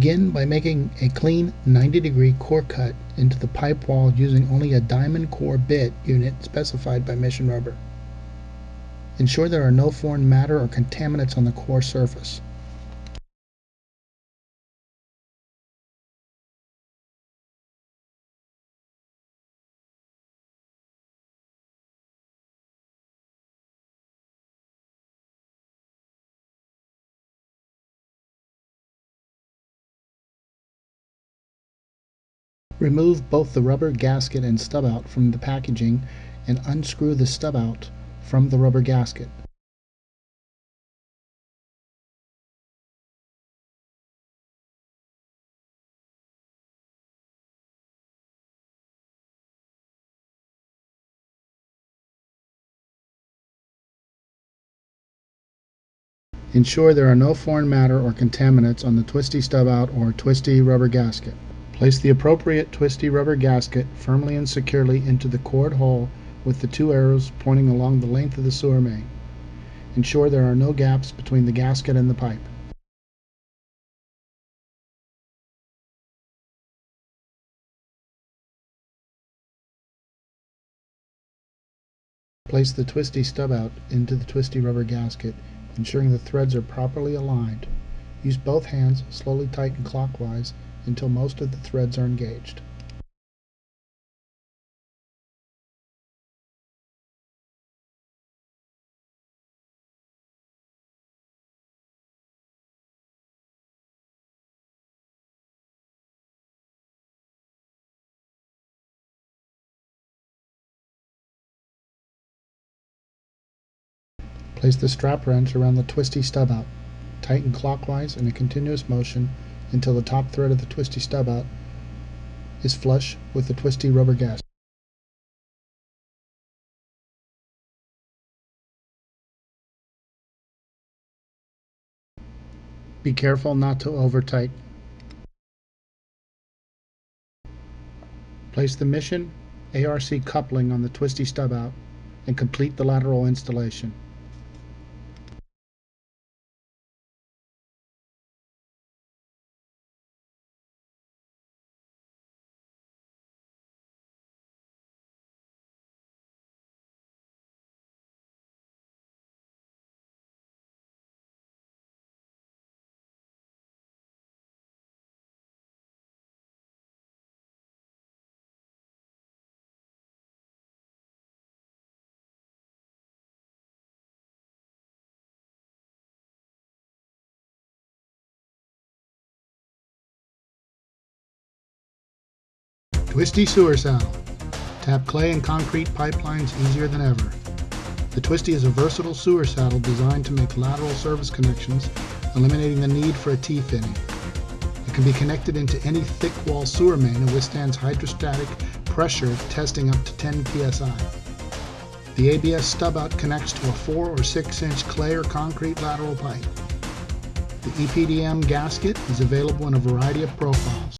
Begin by making a clean 90-degree core cut into the pipe wall using only a diamond core bit unit specified by Mission Rubber. Ensure there are no foreign matter or contaminants on the core surface. Remove both the rubber gasket and stub out from the packaging and unscrew the stub out from the rubber gasket. Ensure there are no foreign matter or contaminants on the Twistee stub out or Twistee rubber gasket. Place the appropriate Twistee rubber gasket firmly and securely into the cored hole with the two arrows pointing along the length of the sewer main. Ensure there are no gaps between the gasket and the pipe. Place the Twistee stub out into the Twistee rubber gasket, ensuring the threads are properly aligned. Use both hands, slowly tighten clockwise until most of the threads are engaged. Place the strap wrench around the Twistee stub out. Tighten clockwise in a continuous motion until the top thread of the Twistee stub out is flush with the Twistee rubber gasket. Be careful not to over-tighten. Place the Mission ARC coupling on the Twistee stub out and complete the lateral installation. Twistee sewer saddle. Tap clay and concrete pipelines easier than ever. The Twistee is a versatile sewer saddle designed to make lateral service connections, eliminating the need for a T-fitting. It can be connected into any thick wall sewer main and withstands hydrostatic pressure testing up to 10 psi. The ABS stub out connects to a 4 or 6 inch clay or concrete lateral pipe. The EPDM gasket is available in a variety of profiles.